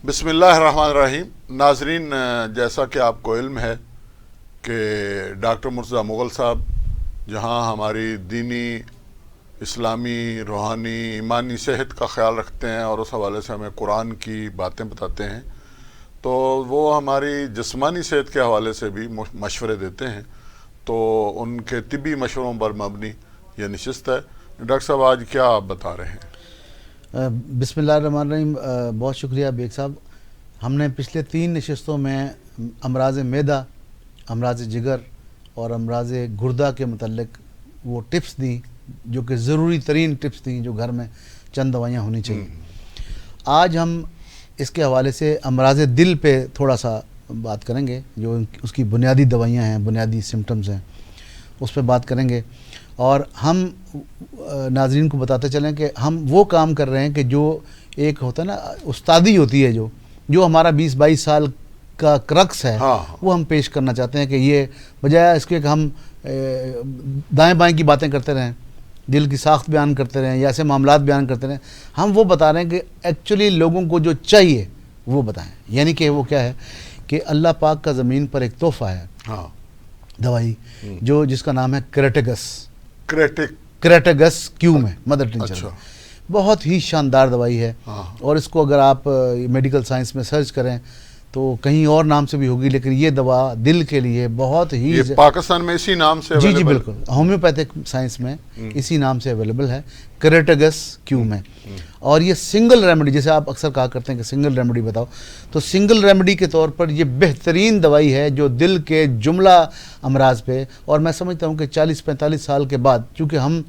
بسم اللہ الرحمن الرحیم. ناظرین، جیسا کہ آپ کو علم ہے کہ ڈاکٹر مرتضیٰ مغل صاحب جہاں ہماری دینی، اسلامی، روحانی، ایمانی صحت کا خیال رکھتے ہیں اور اس حوالے سے ہمیں قرآن کی باتیں بتاتے ہیں، تو وہ ہماری جسمانی صحت کے حوالے سے بھی مشورے دیتے ہیں. تو ان کے طبی مشوروں پر مبنی یہ نشست ہے. ڈاکٹر صاحب آج کیا آپ بتا رہے ہیں؟ بسم اللہ الرحمن الرحیم. بہت شکریہ بیگ صاحب. ہم نے پچھلے 3 نشستوں میں امراض معدہ، امراض جگر اور امراض گردہ کے متعلق وہ ٹپس دیں جو کہ ضروری ترین ٹپس دیں جو گھر میں چند دوائیاں ہونی چاہیے. آج ہم اس کے حوالے سے امراض دل پہ تھوڑا سا بات کریں گے، جو اس کی بنیادی دوائیاں ہیں، بنیادی سمٹمز ہیں، اس پہ بات کریں گے. اور ہم ناظرین کو بتاتے چلیں کہ ہم وہ کام کر رہے ہیں کہ جو ایک ہوتا ہے نا استادی ہوتی ہے، جو ہمارا 20-22 سال کا کرکس ہے، وہ ہم پیش کرنا چاہتے ہیں کہ یہ بجائے اس کے کہ ہم دائیں بائیں کی باتیں کرتے رہیں، دل کی ساخت بیان کرتے رہیں یا ایسے معاملات بیان کرتے رہیں، ہم وہ بتا رہے ہیں کہ ایکچولی لوگوں کو جو چاہیے وہ بتائیں. یعنی کہ وہ کیا ہے کہ اللہ پاک کا زمین پر ایک تحفہ ہے دوائی جس کا نام ہے کریٹگس کیوم ہے، مدر ٹنچر. بہت ہی شاندار دوائی ہے، اور اس کو اگر آپ میڈیکل سائنس میں سرچ کریں تو کہیں اور نام سے بھی ہوگی، لیکن یہ دوا دل کے لیے بہت ہی پاکستان میں اسی نام سے جی بالکل ہومیوپیتھک سائنس میں اسی نام سے اویلیبل ہے، کریٹگس کیوم ہے. اور یہ سنگل ریمیڈی، جیسے آپ اکثر کہا کرتے ہیں کہ سنگل ریمیڈی بتاؤ، تو سنگل ریمیڈی کے طور پر یہ بہترین دوائی ہے جو دل کے جملہ امراض پہ. اور میں سمجھتا ہوں کہ 40-45 سال کے بعد، چونکہ ہم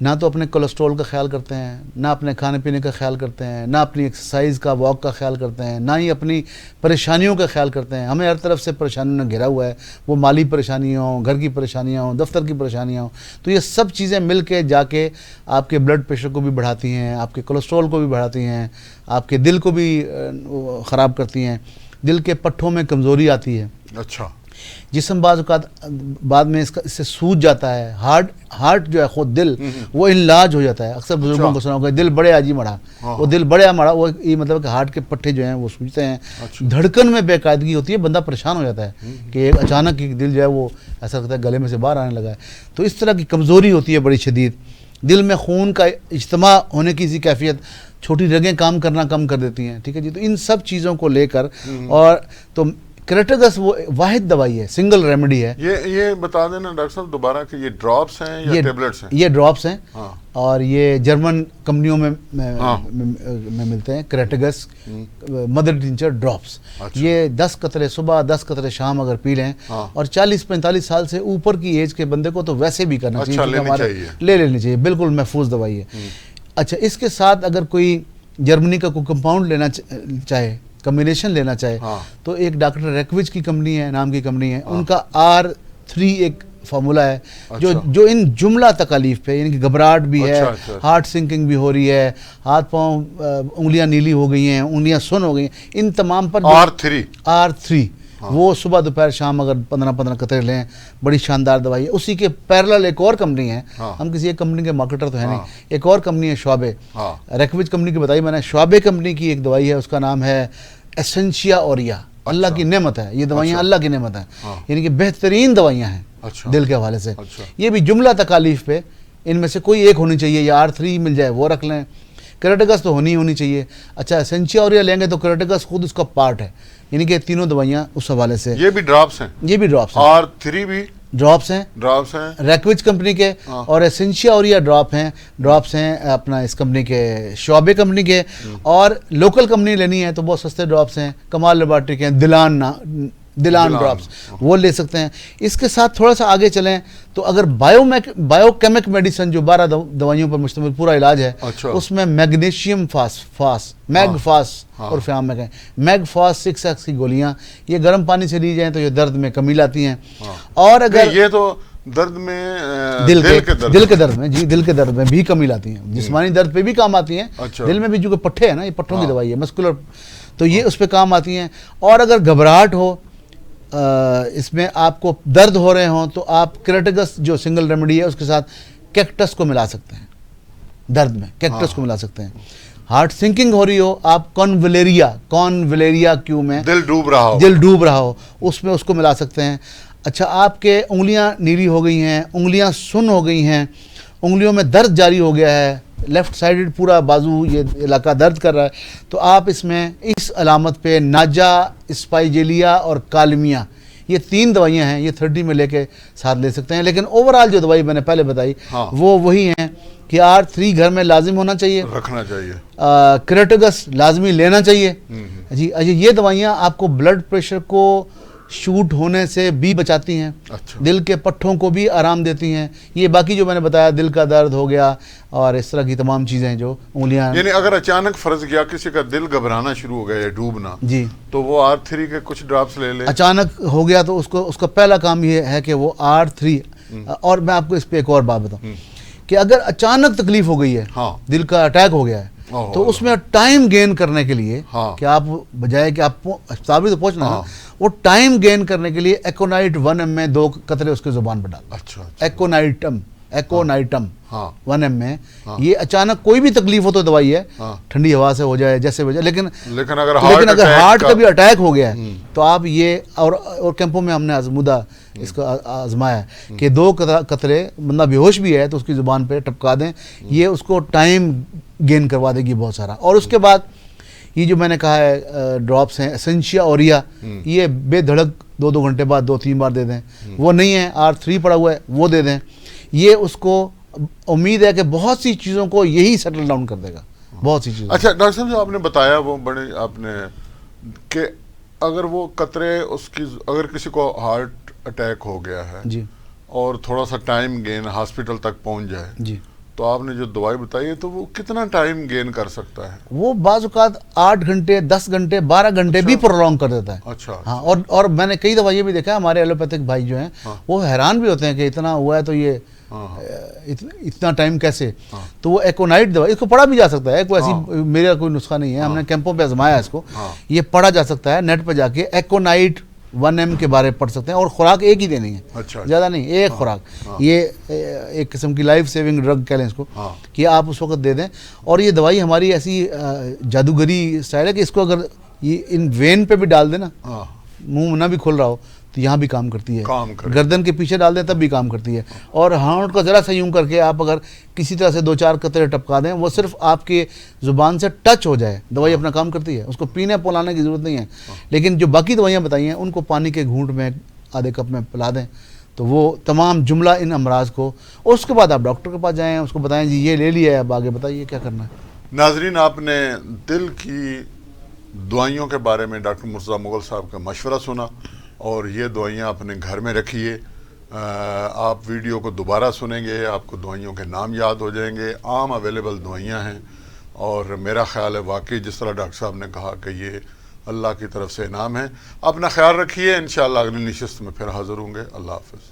نہ تو اپنے کولیسٹرول کا خیال کرتے ہیں، نہ اپنے کھانے پینے کا خیال کرتے ہیں، نہ اپنی ایکسرسائز کا، واک کا خیال کرتے ہیں، نہ ہی اپنی پریشانیوں کا خیال کرتے ہیں. ہمیں ہر طرف سے پریشانیوں نے گھیرا ہوا ہے، وہ مالی پریشانیاں ہوں، گھر کی پریشانیاں ہوں، دفتر کی پریشانیاں ہوں. تو یہ سب چیزیں مل کے جا کے آپ کے بلڈ پریشر کو بھی بڑھاتی ہیں، آپ کے کولیسٹرول کو بھی بڑھاتی ہیں، آپ کے دل کو بھی خراب کرتی ہیں. دل کے پٹھوں میں کمزوری آتی ہے. اچھا. جسم بعض اوقات بعد میں اس سے سوج جاتا ہے. ہارٹ جو ہے خود دل وہ انلاج ہو جاتا ہے. اکثر بزرگوں کو سنا ہوگا دل بڑے آجی مڑا، وہ دل بڑے مڑا، وہ یہ مطلب کہ ہارٹ کے پٹھے جو ہیں وہ سوجتے ہیں. دھڑکن میں بے قاعدگی ہوتی ہے، بندہ پریشان ہو جاتا ہے کہ اچانک دل جو ہے وہ ایسا لگتا ہے گلے میں سے باہر آنے لگا ہے. تو اس طرح کی کمزوری ہوتی ہے بڑی شدید. دل میں خون کا اجتماع ہونے کی کیفیت، چھوٹی رگیں کام کرنا کم کر دیتی ہیں. ٹھیک ہے جی. تو ان سب چیزوں کو لے کر اور تو کریٹگس وہ واحد دوائی ہے، سنگل ریمیڈی ہے. یہ بتا دینا ڈاکٹر صاحب دوبارہ کہ یہ ڈراپس ہیں یا ٹیبلٹس ہیں؟ یہ ڈراپس ہیں، اور یہ جرمن کمپنیوں میں ملتے ہیں. کریٹگس مدر ٹنچر ڈراپس. یہ 10 قطرے صبح، 10 قطرے شام اگر پی لیں، اور 40-45 سال سے اوپر کی ایج کے بندے کو تو ویسے بھی کرنا چاہیے، لے لینی چاہیے. بالکل محفوظ دوائی ہے. اچھا، اس کے ساتھ اگر کوئی جرمنی کا کوئی کمپاؤنڈ لینا چاہے، کمبینیشن لینا چاہے، تو ایک ڈاکٹر ریکوچ کی کمپنی ہے، نام کی کمپنی ہے، ان کا R3 ایک فارمولا ہے جو ان جملہ تکالیف پہ، یعنی کہ گھبراہٹ بھی ہے، ہارٹ سنکنگ بھی ہو رہی ہے، ہاتھ پاؤں انگلیاں نیلی ہو گئی ہیں، انگلیاں سن ہو گئی ہیں، ان تمام پر R3 وہ صبح دوپہر شام اگر 15 قطرے لیں، بڑی شاندار دوائی ہے. اسی کے پیرلل ایک اور کمپنی ہے، ہم کسی ایک کمپنی کے مارکیٹر تو ہے نہیں، ایک اور کمپنی ہے شعبے، ریکوچ کمپنی کی بتائی میں نے. شعبے کمپنی کی ایک دوائی ہے، اس کا نام ہے ایسنشیا اوریا. اللہ کی نعمت ہے یہ دوائیاں، اللہ کی نعمت ہیں، یعنی کہ بہترین دوائیاں ہیں دل کے حوالے سے. یہ بھی جملہ تکالیف پہ ان میں سے کوئی ایک ہونی چاہیے، یا R3 مل جائے وہ رکھ لیں. کریٹگس تو ہونی چاہیے. اچھا، ایسنشیا اوریا لیں گے تو کریٹگس خود اس کا پارٹ ہے، یعنی کہ تینوں دوائیاں اس حوالے سے. یہ بھی ڈراپس ہیں؟ یہ بھی ڈراپس ہیں. R3 بھی ڈراپس ہیں ریکوچ کمپنی کے، اور ایسنشیا اوریا ڈراپس ہیں اپنا اس کمپنی کے، شعبے کمپنی کے. اور لوکل کمپنی لینی ہے تو بہت سستے ڈراپس ہیں، کمال لیبارٹری کے ہیں، دلان ڈراپس، وہ لے سکتے ہیں. اس کے ساتھ تھوڑا سا آگے چلیں تو اگر بایو کیمک میڈیسن جو 12 دوائیوں پر مشتمل پورا علاج ہے، اس میں میگنیشیم میگ فاس اور میگ فاس 6x کی گولیاں، یہ گرم پانی سے لی جائیں تو یہ درد میں کمی لاتی ہیں. اور اگر یہ تو درد میں دل کے درد میں، جی دل کے درد میں بھی کمی لاتی ہیں، جسمانی درد پہ بھی کام آتی ہیں. دل میں بھی جو کہ پٹھے ہیں نا، یہ پٹھوں کی دوائی ہے، مسکولر، تو یہ اس پہ کام آتی ہیں. اور اگر گھبراہٹ ہو، اس میں آپ کو درد ہو رہے ہوں، تو آپ کریٹگس جو سنگل ریمیڈی ہے اس کے ساتھ کیکٹس کو ملا سکتے ہیں، درد میں کیکٹس کو ملا سکتے ہیں. ہارٹ سنکنگ ہو رہی ہو, آپ کونولیریا کیو میں دل ڈوب رہا ہو اس میں اس کو ملا سکتے ہیں. اچھا, آپ کے انگلیاں نیلی ہو گئی ہیں, انگلیاں سن ہو گئی ہیں, انگلیوں میں درد جاری ہو گیا ہے, لیفٹ سائیڈ پورا بازو یہ علاقہ درد کر رہا ہے, تو آپ اس میں اس علامت پہ ناجا, اسپائیجیلیا اور کالمیا, یہ 3 دوائیاں ہیں, یہ 30 میں لے کے ساتھ لے سکتے ہیں. لیکن اوورال جو دوائی میں نے پہلے بتائی وہ وہی ہیں کہ R3 گھر میں لازم ہونا چاہیے, رکھنا چاہیے, کریٹگس لازمی لینا چاہیے. جی یہ دوائیاں آپ کو بلڈ پریشر کو شوٹ ہونے سے بھی بچاتی ہیں, دل کے پٹھوں کو بھی آرام دیتی ہیں. یہ باقی جو میں نے بتایا, دل کا درد ہو گیا اور اس طرح کی تمام چیزیں جو انگلیاں, یعنی اگر اچانک فرض کیا کسی کا دل گھبرانا شروع ہو گیا یا ڈوبنا, جی, تو وہ R3 کے کچھ ڈراپس لے لے. اچانک ہو گیا تو اس کا پہلا کام یہ ہے کہ وہ R3, اور میں آپ کو اس پہ ایک اور بات بتاؤں کہ اگر اچانک تکلیف ہو گئی ہے, دل کا اٹیک ہو گیا ہے, تو اس میں ٹائم گین کرنے کے لیے کہ آپ بجائے کہ آپ اسپتال بھی تو پہنچنا ہے, وہ ٹائم گین کرنے کے لیے ایکونائٹ 1 میں 2 قطرے اس کے زبان پہ ڈال. ایکونائٹم 1 میں, یہ اچانک کوئی بھی تکلیف ہو تو دوائی ہے, ٹھنڈی ہوا سے ہو جائے جیسے ہو جائے, لیکن اگر ہارٹ کا بھی اٹیک ہو گیا ہے تو آپ یہ, اور کیمپوں میں ہم نے آزمودہ اس کا آزمایا ہے کہ 2 قطرے, بندہ بے ہوش بھی ہے تو اس کی زبان پہ ٹپکا دیں, یہ اس کو ٹائم گین کروا دے گی بہت سارا. اور اس کے بعد یہ جو میں نے کہا ہے ڈراپس ہیں اسینشیا اوریا, یہ بے دھڑک 2 گھنٹے بعد 2-3 بار دے دیں. وہ نہیں ہے, R3 پڑا ہوا ہے, وہ دے دیں. یہ اس کو امید ہے کہ بہت سی چیزوں کو یہی سیٹل ڈاؤن کر دے گا, بہت سی چیزیں. اچھا ڈاکٹر صاحب, جو آپ نے بتایا وہ بڑے آپ نے کہ اگر وہ قطرے اس کی, اگر کسی کو ہارٹ اٹیک ہو گیا ہے جی, اور تھوڑا سا ٹائم گین ہاسپٹل تک پہنچ جائے, جی, تو آپ نے جو دوائی بتائی ہے تو وہ کتنا ٹائم گین کر سکتا ہے؟ وہ بعض اوقات 8 گھنٹے 10 گھنٹے 12 گھنٹے بھی پرولونگ کر دیتا ہے. اچھا, ہاں, اور میں نے کئی دفعہ یہ بھی دیکھا ہے, ہمارے ایلوپیتھک بھائی جو ہیں وہ حیران بھی ہوتے ہیں کہ اتنا ہوا ہے تو یہ اتنا ٹائم کیسے. تو وہ ایکونائٹ دوائی, اس کو پڑھا بھی جا سکتا ہے, کوئی ایسی میرا کوئی نسخہ نہیں ہے, ہم نے کیمپوں پہ آزمایا اس کو, یہ پڑھا جا سکتا ہے نیٹ پہ جا کے. ایکونائٹ 1 کے بارے پڑھ سکتے ہیں, اور خوراک ایک ہی دینی ہے, زیادہ نہیں, ایک خوراک. یہ ایک قسم کی لائف سیونگ ڈرگ کہہ لیں اس کو, کہ آپ اس وقت دے دیں. اور یہ دوائی ہماری ایسی جادوگری اسٹائل ہے کہ اس کو اگر یہ ان وین پہ بھی ڈال دیں نا, منہ نہ بھی کھل رہا ہو تو یہاں بھی کام کرتی ہے, گردن کے پیچھے ڈال دیں تب بھی کام کرتی ہے. اور ہارٹ کو ذرا سا یوں کر کے آپ اگر کسی طرح سے 2-4 قطرے ٹپکا دیں, وہ صرف آپ کی زبان سے ٹچ ہو جائے, دوائی اپنا کام کرتی ہے. اس کو پینے پلانے کی ضرورت نہیں ہے. لیکن جو باقی دوائیاں بتائی ہیں ان کو پانی کے گھونٹ میں آدھے کپ میں پلا دیں, تو وہ تمام جملہ ان امراض کو, اور اس کے بعد آپ ڈاکٹر کے پاس جائیں, اس کو بتائیں جی یہ لے لیا ہے, اب آگے بتائیے کیا کرنا ہے. ناظرین, آپ نے دل کی دوائیوں کے بارے میں ڈاکٹر مرتضیٰ مغل صاحب کا مشورہ سنا, اور یہ دوائیاں اپنے گھر میں رکھیے. آپ ویڈیو کو دوبارہ سنیں گے, آپ کو دوائیوں کے نام یاد ہو جائیں گے. عام اویلیبل دوائیاں ہیں, اور میرا خیال ہے واقعی جس طرح ڈاکٹر صاحب نے کہا کہ یہ اللہ کی طرف سے انعام ہے. اپنا خیال رکھیے, انشاءاللہ اگلی نشست میں پھر حاضر ہوں گے. اللہ حافظ.